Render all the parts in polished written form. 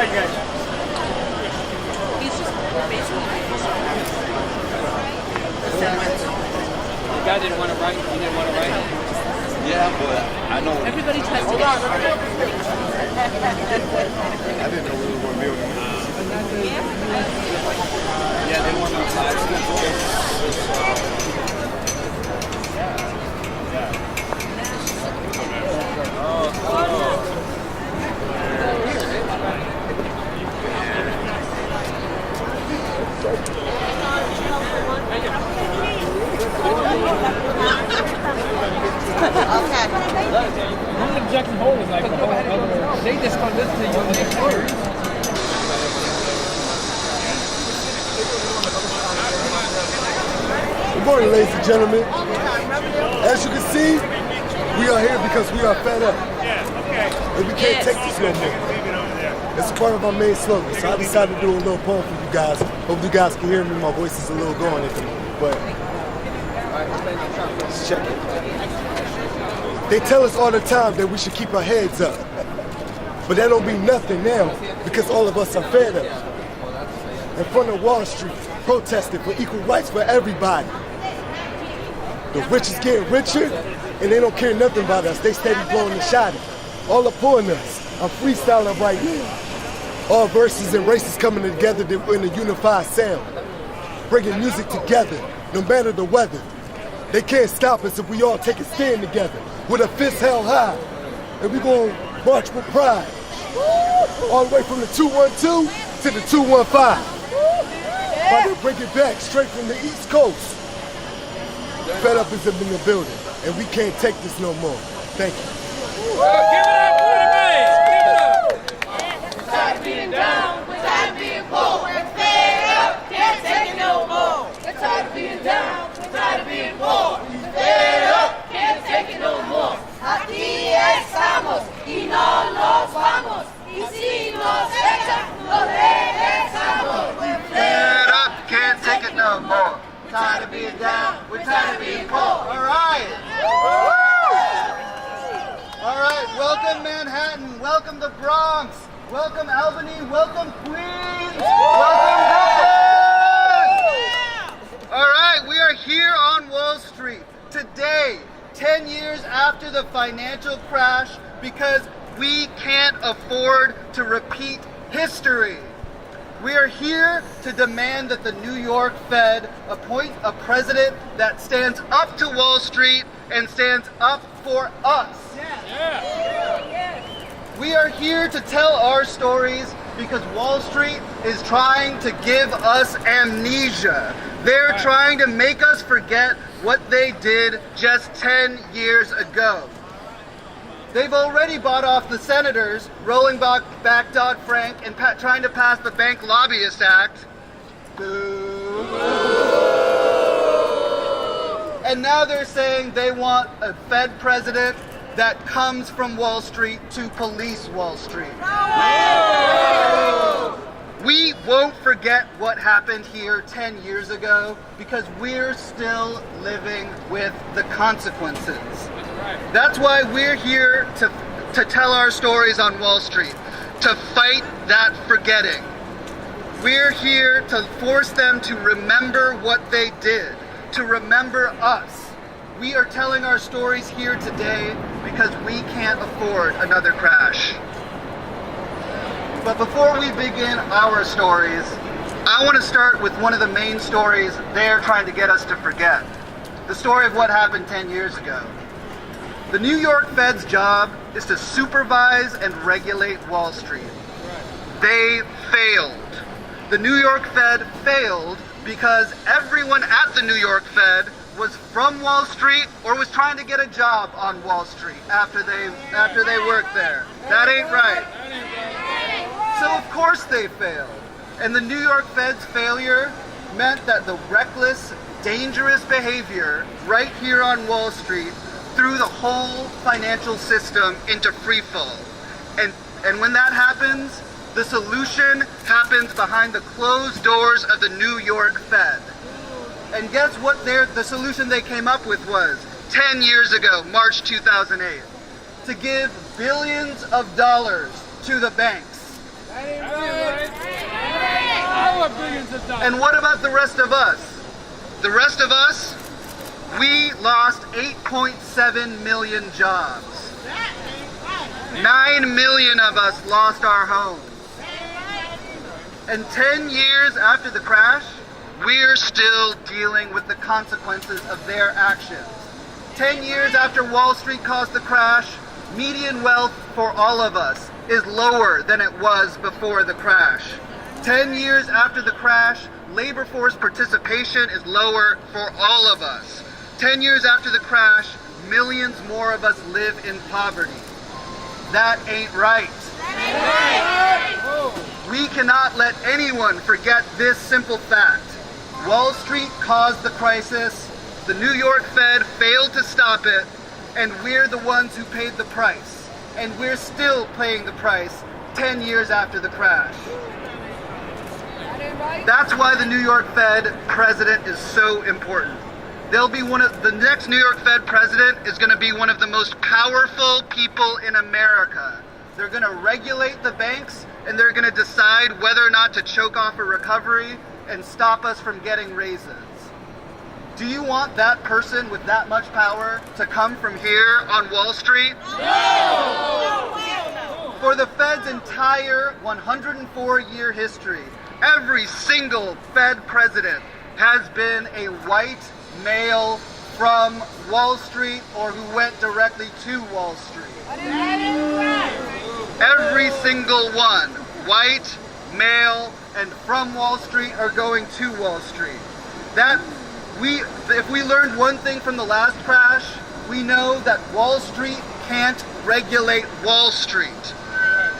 right, guys. He's just basically. The guy didn't want to write. He didn't want to write. Yeah, but I know. Everybody tries to get. I didn't know we were going to build it. Yeah, they want to apply One objection hold is like the whole other. They just gonna listen to you and they words. Good morning, ladies and gentlemen. As you can see, we are here because we are fed up. And we can't take this no more. It's a part of our main slogan, so I decided to do a little poem for you guys. Hope you guys can hear me. My voice is a little going at the moment, but let's check it. They tell us all the time that we should keep our heads up, but that don't mean nothing now because all of us are fed up. In front of Wall Street, protesting for equal rights for everybody. The rich is getting richer, and they don't care nothing about us. They steady blowing the shot. All upon us. I'm freestyling right now. All verses and races coming together in a unified sound. Bringing music together, no matter the weather. They can't stop us if we all take a stand together. With a fist held high. And we gonna march with pride. All the way from the 212 to the 215. About to bring it back straight from the East Coast. Fed up is in the building, and we can't take this no more. Thank you. Give it up for the man! Give it up! We're tired of being down, we're tired of being poor. We're fed up, can't take it no more. We're tired of being down, we're tired of being poor. We're fed up, can't take it no more. Aquí estamos y no nos vamos. Y si nos echan, nos regresamos. We're Fed up, can't take it no more. Tired of being down, we're tired of being poor. All right. All right, welcome Manhattan, welcome the Bronx, welcome Albany, welcome Queens, welcome Brooklyn. All right, we are here on Wall Street today, 10 years after the financial crash, because we can't afford to repeat history. We are here to demand that the New York Fed appoint a president that stands up to Wall Street and stands up for us. We are here to tell our stories because Wall Street is trying to give us amnesia. They're trying to make us forget what they did just 10 years ago. They've already bought off the senators, rolling back Dodd-Frank and trying to pass the Bank Lobbyist Act. Boo. And now they're saying they want a Fed president that comes from Wall Street to police Wall Street. We won't forget what happened here 10 years ago because we're still living with the consequences. That's why we're here to tell our stories on Wall Street, to fight that forgetting. We're here to force them to remember what they did, to remember us. We are telling our stories here today because we can't afford another crash. But before we begin our stories, I want to start with one of the main stories they're trying to get us to forget. The story of what happened 10 years ago. The New York Fed's job is to supervise and regulate Wall Street. They failed. The New York Fed failed because everyone at the New York Fed was from Wall Street or was trying to get a job on Wall Street after they worked there. That ain't right. So of course they failed. And the New York Fed's failure meant that the reckless, dangerous behavior right here on Wall Street threw the whole financial system into free fall. And when that happens, the solution happens behind the closed doors of the New York Fed. And guess what the solution they came up with was 10 years ago, March 2008, to give billions of dollars to the banks. Our billions of dollars. And what about the rest of us? The rest of us, we lost 8.7 million jobs. 9 million of us lost our homes. And 10 years after the crash, we're still dealing with the consequences of their actions. 10 years after Wall Street caused the crash, median wealth for all of us is lower than it was before the crash. 10 years after the crash, labor force participation is lower for all of us. 10 years after the crash, millions more of us live in poverty. That ain't right. We cannot let anyone forget this simple fact. Wall Street caused the crisis, the New York Fed failed to stop it, and we're the ones who paid the price. And we're still paying the price 10 years after the crash. That's why the New York Fed president is so important. The next New York Fed president is going to be one of the most powerful people in America. They're going to regulate the banks, and they're going to decide whether or not to choke off a recovery and stop us from getting raises. Do you want that person with that much power to come from here on Wall Street? No! For the Fed's entire 104-year history, every single Fed president has been a white male from Wall Street or who went directly to Wall Street. Every single one, white, male, and from Wall Street are going to Wall Street. If we learned one thing from the last crash, we know that Wall Street can't regulate Wall Street.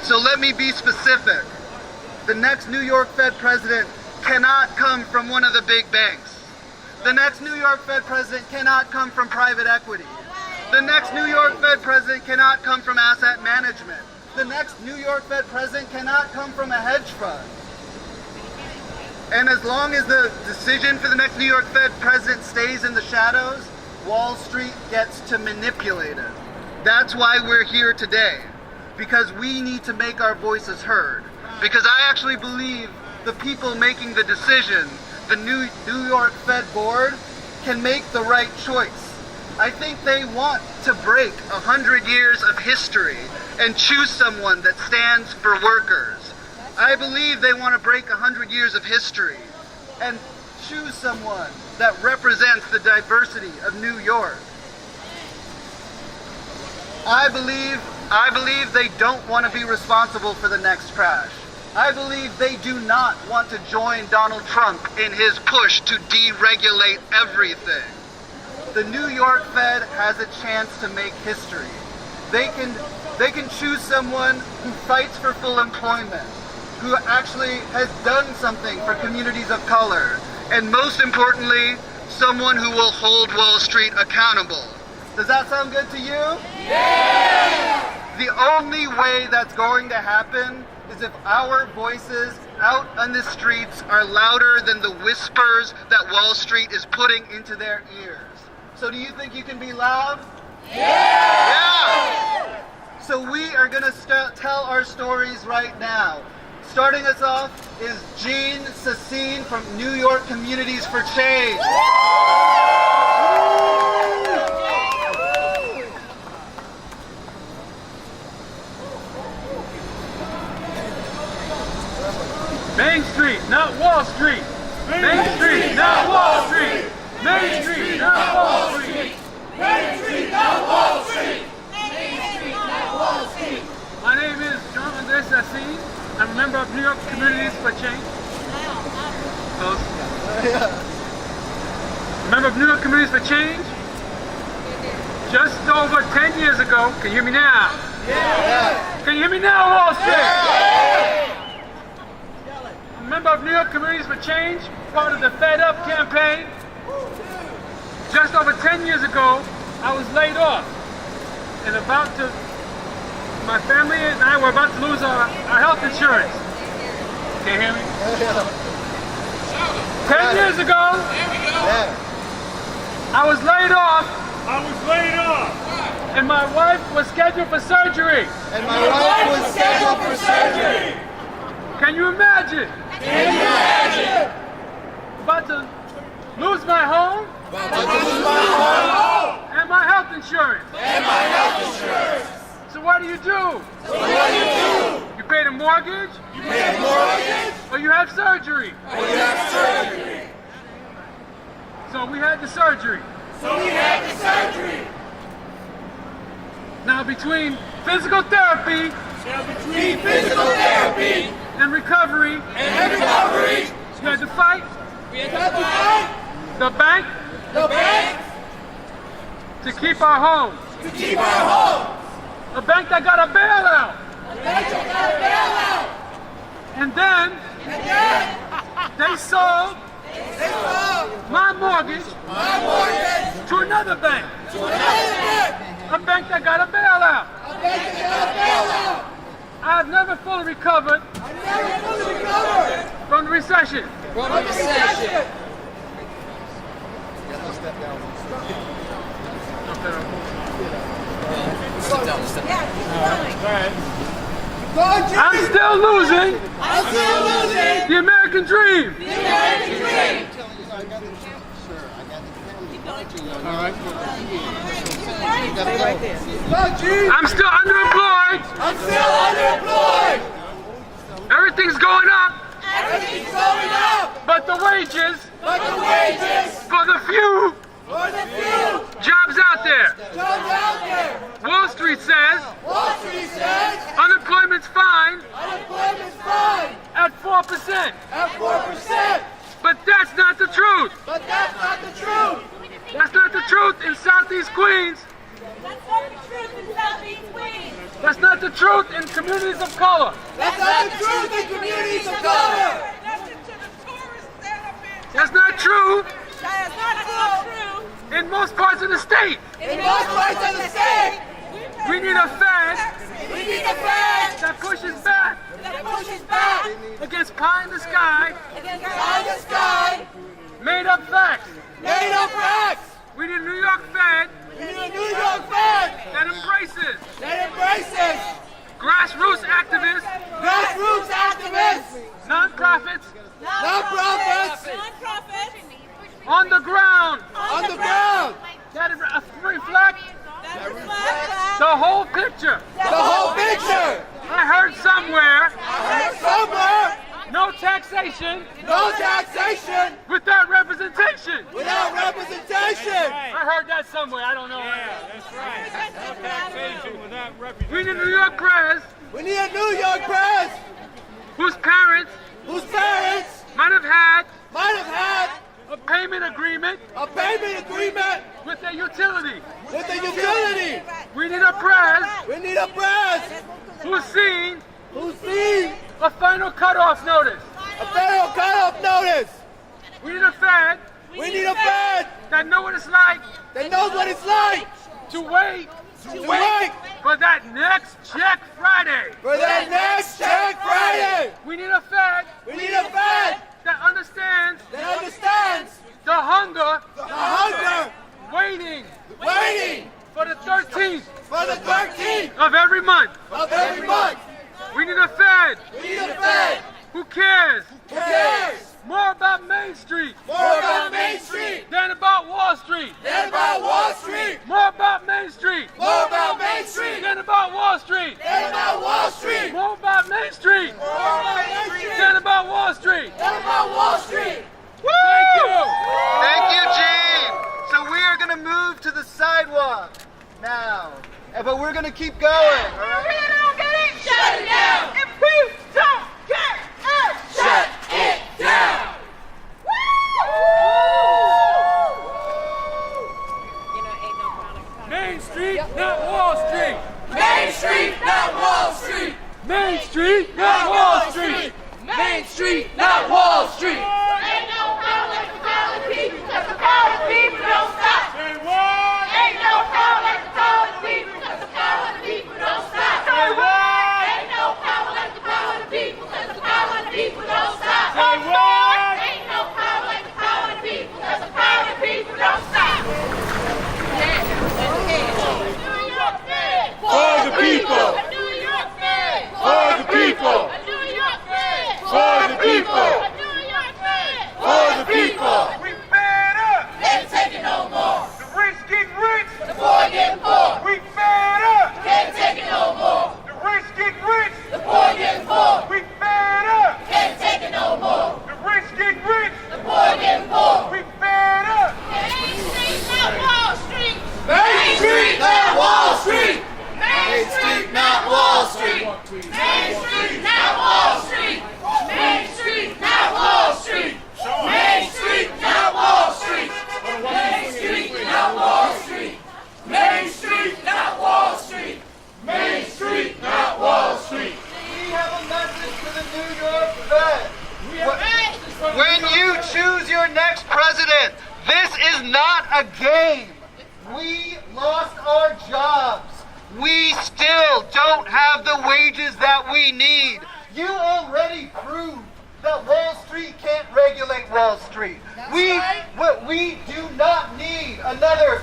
So let me be specific. The next New York Fed president cannot come from one of the big banks. The next New York Fed president cannot come from private equity. The next New York Fed president cannot come from asset management. The next New York Fed president cannot come from a hedge fund. And as long as the decision for the next New York Fed president stays in the shadows, Wall Street gets to manipulate it. That's why we're here today, because we need to make our voices heard. Because I actually believe the people making the decision, the New York Fed board, can make the right choice. I think they want to break 100 years of history and choose someone that stands for workers. I believe they want to break 100 years of history and choose someone that represents the diversity of New York. I believe they don't want to be responsible for the next crash. I believe they do not want to join Donald Trump in his push to deregulate everything. The New York Fed has a chance to make history. They can choose someone who fights for full employment, who actually has done something for communities of color, and most importantly, someone who will hold Wall Street accountable. Does that sound good to you? Yeah! The only way that's going to happen is if our voices out on the streets are louder than the whispers that Wall Street is putting into their ears. So do you think you can be loud? Yeah! So we are going to tell our stories right now. Starting us off is Jean Sassine from New York Communities for Change. Main Street, not Wall Street. Main Street, not Wall Street. Main Street, not Wall Street. Main Street, not Wall Street. Main Street, not Wall Street. My name is Jean-André Sassine. I'm a member of New York Communities for Change. Close. Member of New York Communities for Change. Just over 10 years ago, can you hear me now? Yeah. Can you hear me now, Wall Street? Yeah. I'm a member of New York Communities for Change, part of the Fed Up campaign. Just over 10 years ago, I was laid off and my family and I were about to lose our health insurance. Can you hear me? 10 years ago, I was laid off. And my wife was scheduled for surgery. Can you imagine? Can you imagine? About to lose my home and my health insurance. So what do? You pay the mortgage? Or you have surgery? So we had the surgery. Now between physical therapy and recovery, you had to fight the bank to keep our home. A bank that got a bailout. And then they sold my mortgage to another bank. A bank that got a bailout. I've never fully recovered from the recession. I'm still losing the American dream. I'm still underemployed. Everything's going up. But the wages for the few jobs out there. Wall Street says unemployment's fine at 4%. But that's not the truth. That's not the truth in Southeast Queens. That's not the truth in communities of color. That's not true in most parts of the state. We need a Fed that pushes back against pie in the sky, made up facts. We need a New York Fed that embraces grassroots activists, nonprofits, on the ground that reflect the whole picture. I heard somewhere, no taxation without representation. I heard that somewhere, I don't know. That's right. No taxation without representation. We need a New York press whose parents might have had a payment agreement with their utility. We need a press who's seen a final cutoff notice. We need a Fed that knows what it's like to wait for that next check Friday. We need a Fed that understands the hunger waiting for the 13th of every month. We need a Fed who cares more about Main Street than about Wall Street. More about Main Street than about Wall Street. More about Main Street than about Wall Street. Thank you. Thank you, Gene. So we are going to move to the sidewalk now. But we're going to keep going. All right? If we don't get it, shut it down. If we don't get it, shut it down. Main Street, not Wall Street. Main Street, not Wall Street. Main Street, not Wall Street. Main Street, not Wall Street. Ain't no power like the power of the people, 'cause the power of the people don't stop. Say what? Ain't no power like the power of the people, 'cause the power of the people don't stop. Say what? Ain't no power President, this is not a game. We lost our jobs. We still don't have the wages that we need. You already proved that Wall Street can't regulate Wall Street. We do not need another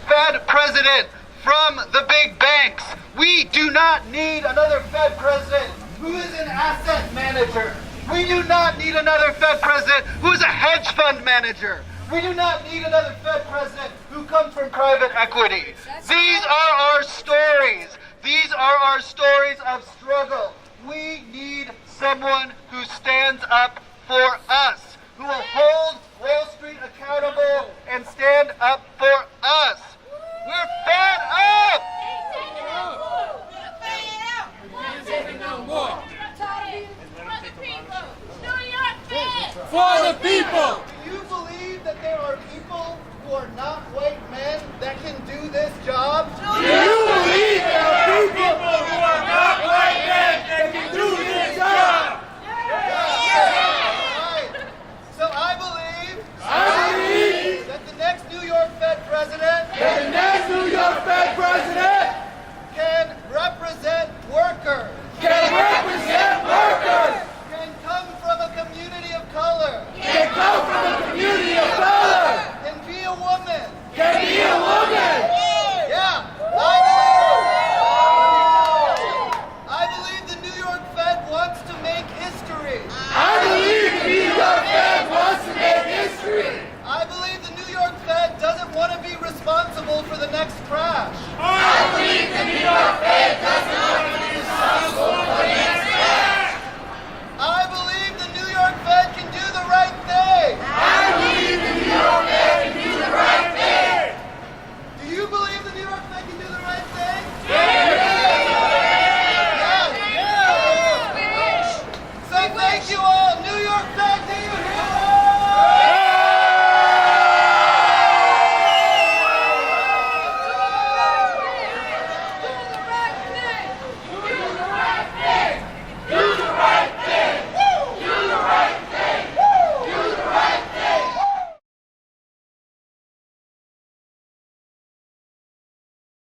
Fed president from the big banks. We do not need another Fed president who is an asset manager. We do not need another Fed president who is a hedge fund manager. We do not need another Fed president who comes from private equity. These are our stories. These are our stories of struggle. We need someone who stands up for us, who will hold Wall Street accountable and stand up for us. We're fed up! For the people! Do you believe that there are people who are not white men that can do this job? Do you